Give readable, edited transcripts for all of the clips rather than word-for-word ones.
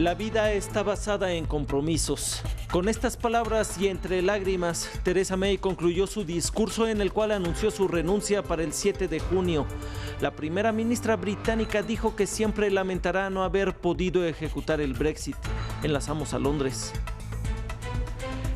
La vida está basada en compromisos. Con estas palabras y entre lágrimas, Theresa May concluyó su discurso en el cual anunció su renuncia para el 7 de junio. La primera ministra británica dijo que siempre lamentará no haber podido ejecutar el Brexit. Enlazamos a Londres.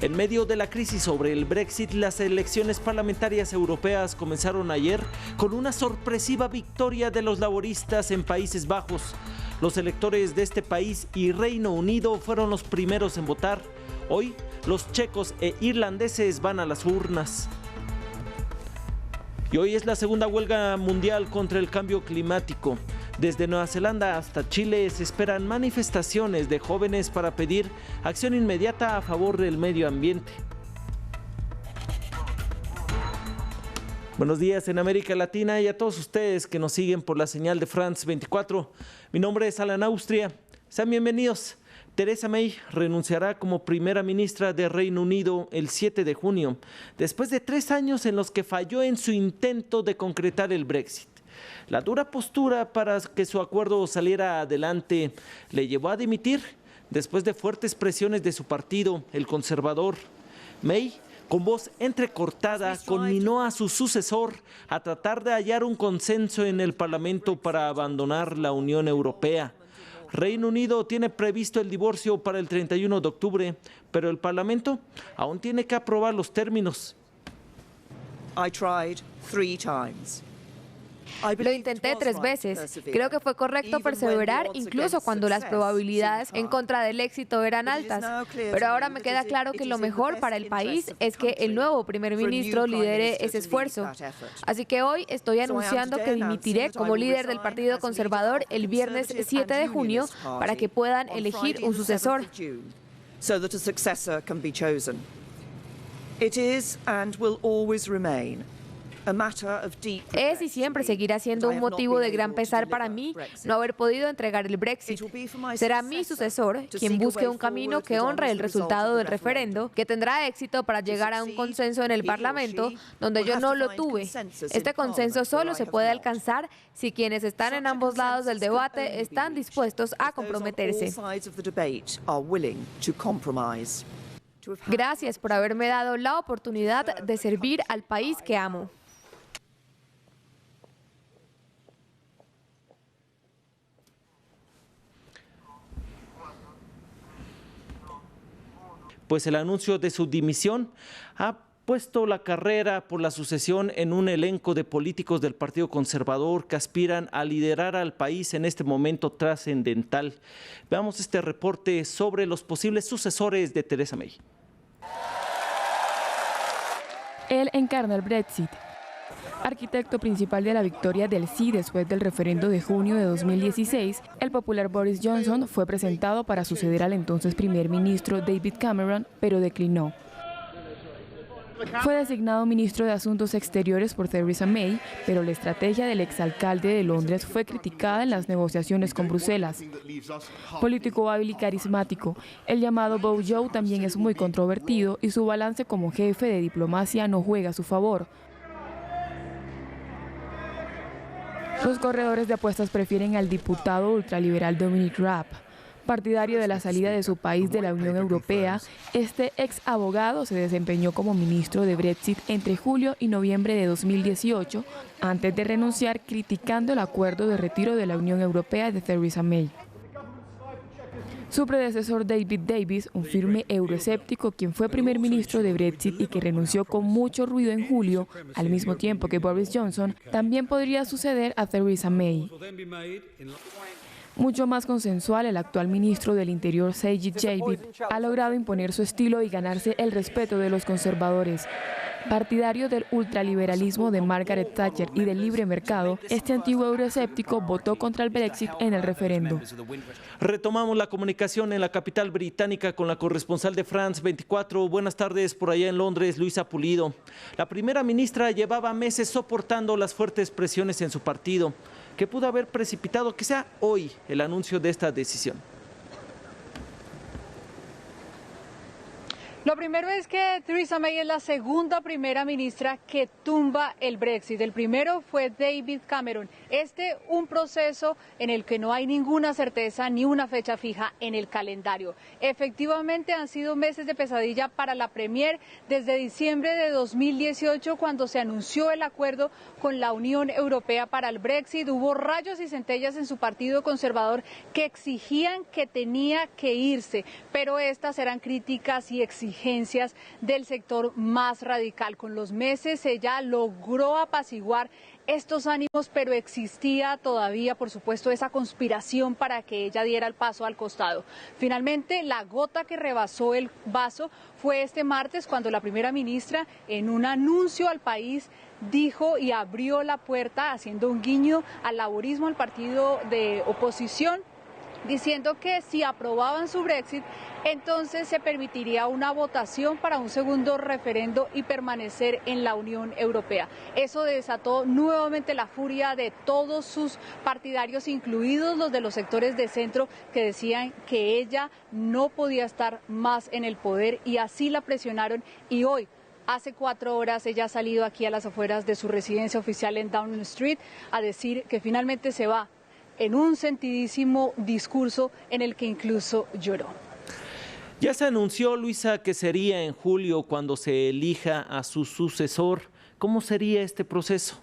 En medio de la crisis sobre el Brexit, las elecciones parlamentarias europeas comenzaron ayer con una sorpresiva victoria de los laboristas en Países Bajos. Los electores de este país y Reino Unido fueron los primeros en votar. Hoy, los checos e irlandeses van a las urnas. Y hoy es la segunda huelga mundial contra el cambio climático. Desde Nueva Zelanda hasta Chile se esperan manifestaciones de jóvenes para pedir acción inmediata a favor del medio ambiente. Buenos días en América Latina y a todos ustedes que nos siguen por la señal de France 24. Mi nombre es Alan Austria. Sean bienvenidos. Theresa May renunciará como primera ministra de Reino Unido el 7 de junio, después de 3 años en los que falló en su intento de concretar el Brexit. La dura postura para que su acuerdo saliera adelante le llevó a dimitir después de fuertes presiones de su partido, el conservador. May, con voz entrecortada, conminó a su sucesor a tratar de hallar un consenso en el Parlamento para abandonar la Unión Europea. Reino Unido tiene previsto el divorcio para el 31 de octubre, pero el Parlamento aún tiene que aprobar los términos. I tried 3 times. Lo intenté 3 veces. Creo que fue correcto perseverar, incluso cuando las probabilidades en contra del éxito eran altas. Pero ahora me queda claro que lo mejor para el país es que el nuevo primer ministro lidere ese esfuerzo. Así que hoy estoy anunciando que dimitiré como líder del Partido Conservador el viernes 7 de junio para que puedan elegir un sucesor. It is and will always remain. Es y siempre seguirá siendo un motivo de gran pesar para mí no haber podido entregar el Brexit. Será mi sucesor quien busque un camino que honre el resultado del referendo, que tendrá éxito para llegar a un consenso en el Parlamento, donde yo no lo tuve. Este consenso solo se puede alcanzar si quienes están en ambos lados del debate están dispuestos a comprometerse. Gracias por haberme dado la oportunidad de servir al país que amo. Pues el anuncio de su dimisión ha puesto la carrera por la sucesión en un elenco de políticos del Partido Conservador que aspiran a liderar al país en este momento trascendental. Veamos este reporte sobre los posibles sucesores de Theresa May. Él encarna el Brexit. Arquitecto principal de la victoria del sí después del referendo de junio de 2016, el popular Boris Johnson fue presentado para suceder al entonces primer ministro David Cameron, pero declinó. Fue designado ministro de Asuntos Exteriores por Theresa May, pero la estrategia del exalcalde de Londres fue criticada en las negociaciones con Bruselas. Político hábil y carismático, el llamado Bow Joe también es muy controvertido y su balance como jefe de diplomacia no juega a su favor. Los corredores de apuestas prefieren al diputado ultraliberal Dominic Raab. Partidario de la salida de su país de la Unión Europea, este ex abogado se desempeñó como ministro de Brexit entre julio y noviembre de 2018, antes de renunciar criticando el acuerdo de retiro de la Unión Europea de Theresa May. Su predecesor David Davis, un firme euroescéptico quien fue primer ministro de Brexit y que renunció con mucho ruido en julio, al mismo tiempo que Boris Johnson, también podría suceder a Theresa May. Mucho más consensual, el actual ministro del Interior, Sajid Javid, ha logrado imponer su estilo y ganarse el respeto de los conservadores. Partidario del ultraliberalismo de Margaret Thatcher y del libre mercado, este antiguo euroescéptico votó contra el Brexit en el referendo. Retomamos la comunicación en la capital británica con la corresponsal de France 24. Buenas tardes por allá en Londres, Luisa Pulido. La primera ministra llevaba meses soportando las fuertes presiones en su partido, que pudo haber precipitado que sea hoy el anuncio de esta decisión. Lo Lo primero es que Theresa May es la segunda primera ministra que tumba el Brexit. El primero fue David Cameron. Un proceso en el que no hay ninguna certeza ni una fecha fija en el calendario. Efectivamente han sido meses de pesadilla para la Premier desde diciembre de 2018, cuando se anunció el acuerdo con la Unión Europea para el Brexit. Hubo rayos y centellas en su partido conservador que exigían que tenía que irse, pero estas eran críticas y exigencias del sector más radical. Con los meses ella logró apaciguar estos ánimos, pero existía todavía, por supuesto, esa conspiración para que ella diera el paso al costado. Finalmente, la gota que rebasó el vaso fue este martes, cuando la primera ministra, en un anuncio al país, dijo y abrió la puerta, haciendo un guiño al laborismo, al partido de oposición, diciendo que si aprobaban su Brexit, entonces se permitiría una votación para un segundo referendo y permanecer en la Unión Europea. Eso desató nuevamente la furia de todos sus partidarios, incluidos los de los sectores de centro, que decían que ella no podía estar más en el poder, y así la presionaron. Y hoy, hace 4 horas, ella ha salido aquí a las afueras de su residencia oficial en Downing Street a decir que finalmente se va, en un sentidísimo discurso en el que incluso lloró. Ya se anunció, Luisa, que sería en julio cuando se elija a su sucesor. ¿Cómo sería este proceso?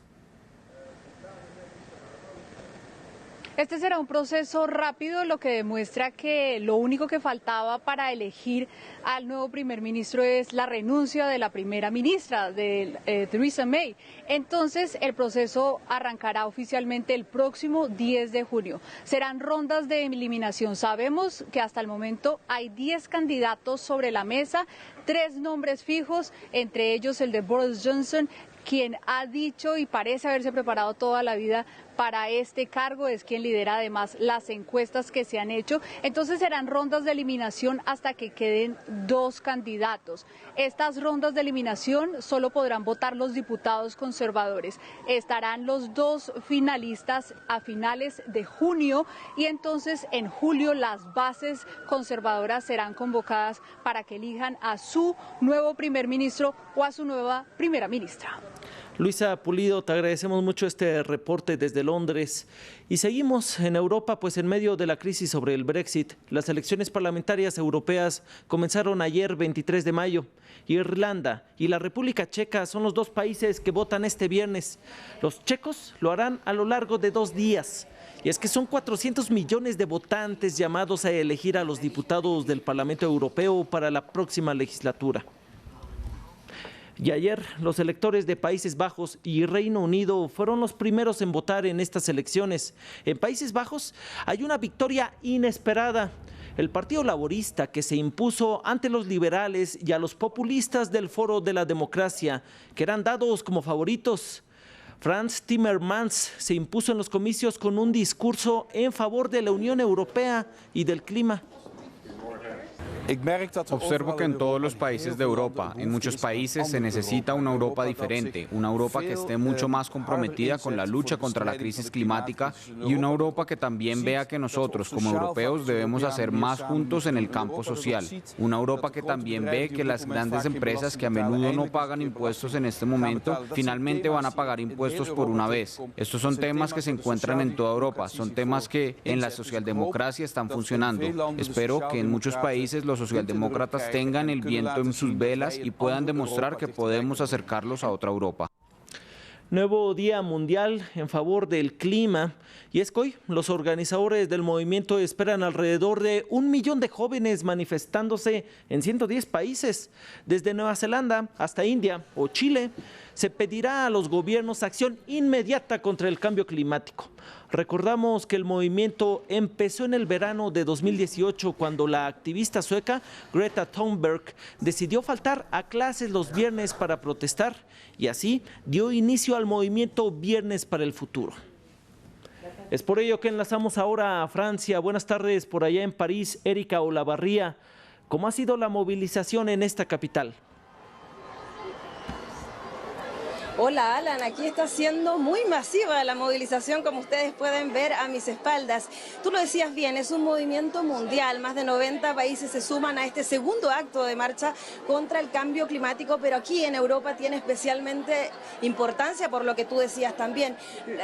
Este será un proceso rápido, lo que demuestra que lo único que faltaba para elegir al nuevo primer ministro es la renuncia de la primera ministra, de Theresa May. Entonces, el proceso arrancará oficialmente el próximo 10 de junio. Serán rondas de eliminación. Sabemos que hasta el momento hay 10 candidatos sobre la mesa, 3 nombres fijos, entre ellos el de Boris Johnson, quien ha dicho y parece haberse preparado toda la vida para este cargo, es quien lidera además las encuestas que se han hecho. Entonces serán rondas de eliminación hasta que queden 2 candidatos. Estas rondas de eliminación solo podrán votar los diputados conservadores. Estarán los 2 finalistas a finales de junio, y entonces en julio las bases conservadoras serán convocadas para que elijan a su nuevo primer ministro o a su nueva primera ministra. Luisa Pulido, te agradecemos mucho este reporte desde Londres. Y seguimos en Europa, pues en medio de la crisis sobre el Brexit, las elecciones parlamentarias europeas comenzaron ayer, 23 de mayo. Irlanda y la República Checa son los 2 países que votan este viernes. Los checos lo harán a lo largo de 2 días. Y es que son 400 millones de votantes llamados a elegir a los diputados del Parlamento Europeo para la próxima legislatura. Y ayer los electores de Países Bajos y Reino Unido fueron los primeros en votar en estas elecciones. En Países Bajos hay una victoria inesperada. El Partido Laborista, que se impuso ante los liberales y a los populistas del Foro de la Democracia, que eran dados como favoritos. Frans Timmermans se impuso en los comicios con un discurso en favor de la Unión Europea y del clima. Observo que en todos los países de Europa, en muchos países se necesita una Europa diferente, una Europa que esté mucho más comprometida con la lucha contra la crisis climática, y una Europa que también vea que nosotros como europeos debemos hacer más juntos en el campo social. Una Europa que también ve que las grandes empresas, que a menudo no pagan impuestos en este momento, finalmente van a pagar impuestos por una vez. Estos son temas que se encuentran en toda Europa, son temas que en la socialdemocracia están funcionando. Espero que en muchos países los socialdemócratas tengan el viento en sus velas y puedan demostrar que podemos acercarlos a otra Europa. Nuevo Día Mundial en favor del clima. Y es que hoy los organizadores del movimiento esperan alrededor de 1 millón de jóvenes manifestándose en 110 países. Desde Nueva Zelanda hasta India o Chile, se pedirá a los gobiernos acción inmediata contra el cambio climático. Recordamos que el movimiento empezó en el verano de 2018, cuando la activista sueca Greta Thunberg decidió faltar a clases los viernes para protestar, y así dio inicio al movimiento Viernes para el Futuro. Es por ello que enlazamos ahora a Francia. Buenas tardes por allá en París, Erika Olavarría. ¿Cómo ha sido la movilización en esta capital? Hola Alan, aquí está siendo muy masiva la movilización, como ustedes pueden ver a mis espaldas. Tú lo decías bien, es un movimiento mundial, más de 90 países se suman a este segundo acto de marcha contra el cambio climático, pero aquí en Europa tiene especialmente importancia por lo que tú decías también.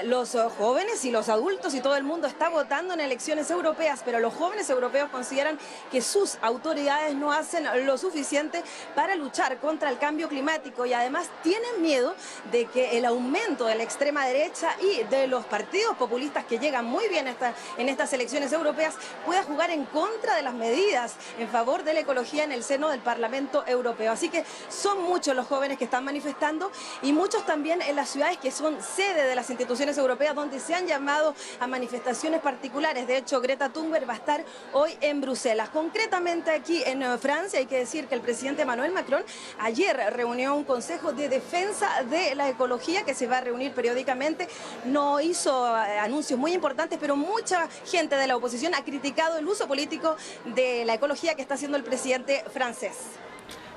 Los jóvenes y los adultos y todo el mundo está votando en elecciones europeas, pero los jóvenes europeos consideran que sus autoridades no hacen lo suficiente para luchar contra el cambio climático y además tienen miedo de que el aumento de la extrema derecha y de los partidos populistas que llegan muy bien en estas elecciones europeas pueda jugar en contra de las medidas en favor de la ecología en el seno del Parlamento Europeo. Así que son muchos los jóvenes que están manifestando y muchos también en las ciudades que son sede de las instituciones europeas donde se han llamado a manifestaciones particulares. De hecho, Greta Thunberg va a estar hoy en Bruselas. Concretamente aquí en Francia hay que decir que el presidente Emmanuel Macron ayer reunió un consejo de defensa de la ecología que se va a reunir periódicamente. No hizo anuncios muy importantes, pero mucha gente de la oposición ha criticado el uso político de la ecología que está haciendo el presidente francés.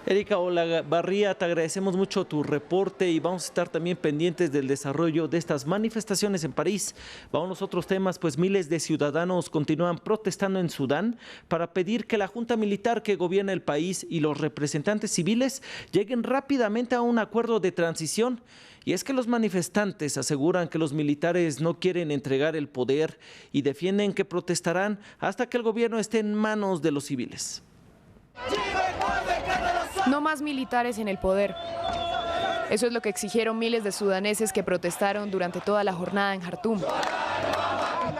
Erika Olavarría, te agradecemos mucho tu reporte y vamos a estar también pendientes del desarrollo de estas manifestaciones en París. Vamos a otros temas, pues miles de ciudadanos continúan protestando en Sudán para pedir que la junta militar que gobierna el país y los representantes civiles lleguen rápidamente a un acuerdo de transición. Y es que los manifestantes aseguran que los militares no quieren entregar el poder y defienden que protestarán hasta que el gobierno esté en manos de los civiles. No más militares en el poder. Eso es lo que exigieron miles de sudaneses que protestaron durante toda la jornada en Jartum.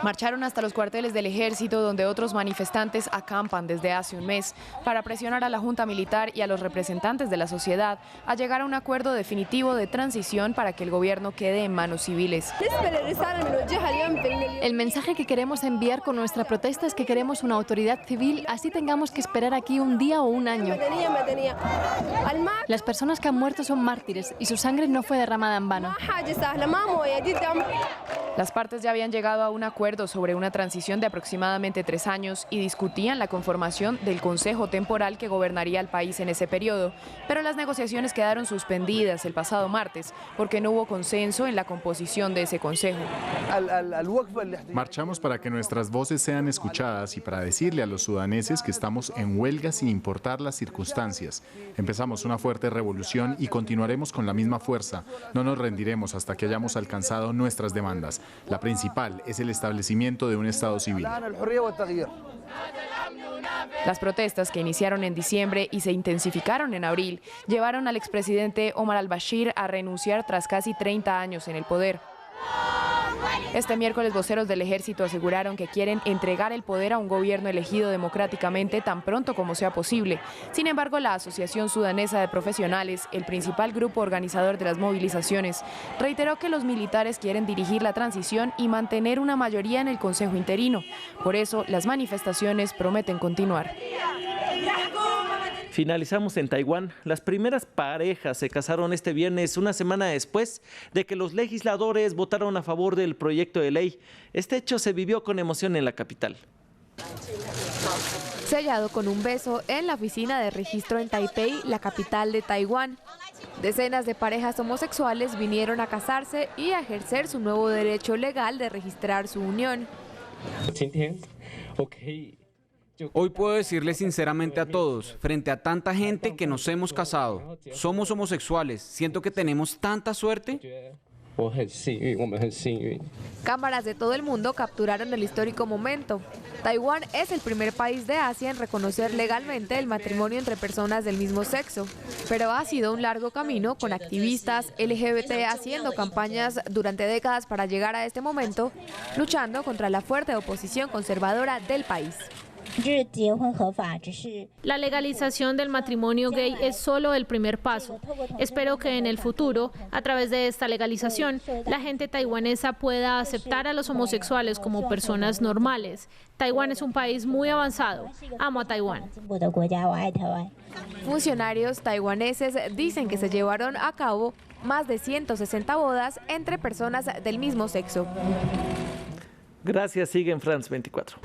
Marcharon hasta los cuarteles del ejército donde otros manifestantes acampan desde hace un mes para presionar a la junta militar y a los representantes de la sociedad a llegar a un acuerdo definitivo de transición para que el gobierno quede en manos civiles. El mensaje que queremos enviar con nuestra protesta es que queremos una autoridad civil, así tengamos que esperar aquí un día o un año. Las personas que han muerto son mártires y su sangre no fue derramada en vano. Las partes ya habían llegado a un acuerdo sobre una transición de aproximadamente 3 años y discutían la conformación del Consejo Temporal que gobernaría el país en ese periodo, pero las negociaciones quedaron suspendidas el pasado martes porque no hubo consenso en la composición de ese consejo. Marchamos para que nuestras voces sean escuchadas y para decirle a los sudaneses que estamos en huelga sin importar las circunstancias. Empezamos una fuerte revolución y continuaremos con la misma fuerza. No nos rendiremos hasta que hayamos alcanzado nuestras demandas. La principal es el establecimiento de un Estado civil. Las protestas que iniciaron en diciembre y se intensificaron en abril llevaron al expresidente Omar al-Bashir a renunciar tras casi 30 años en el poder. Este miércoles voceros del ejército aseguraron que quieren entregar el poder a un gobierno elegido democráticamente tan pronto como sea posible. Sin embargo, la Asociación Sudanesa de Profesionales, el principal grupo organizador de las movilizaciones, reiteró que los militares quieren dirigir la transición y mantener una mayoría en el Consejo interino. Por eso, las manifestaciones prometen continuar. Finalizamos en Taiwán. Las primeras parejas se casaron este viernes, una semana después de que los legisladores votaron a favor del proyecto de ley. Este hecho se vivió con emoción en la capital. Sellado con un beso en la oficina de registro en Taipei, la capital de Taiwán. Decenas de parejas homosexuales vinieron a casarse y a ejercer su nuevo derecho legal de registrar su unión. Hoy puedo decirle sinceramente a todos, frente a tanta gente que nos hemos casado, somos homosexuales, siento que tenemos tanta suerte. Cámaras de todo el mundo capturaron el histórico momento. Taiwán es el primer país de Asia en reconocer legalmente el matrimonio entre personas del mismo sexo, pero ha sido un largo camino con activistas LGBT haciendo campañas durante décadas para llegar a este momento, luchando contra la fuerte oposición conservadora del país. La legalización del matrimonio gay es solo el primer paso. Espero que en el futuro, a través de esta legalización, la gente taiwanesa pueda aceptar a los homosexuales como personas normales. Taiwán es un país muy avanzado. Amo a Taiwán. Funcionarios taiwaneses dicen que se llevaron a cabo más de 160 bodas entre personas del mismo sexo. Gracias, sigue en France 24.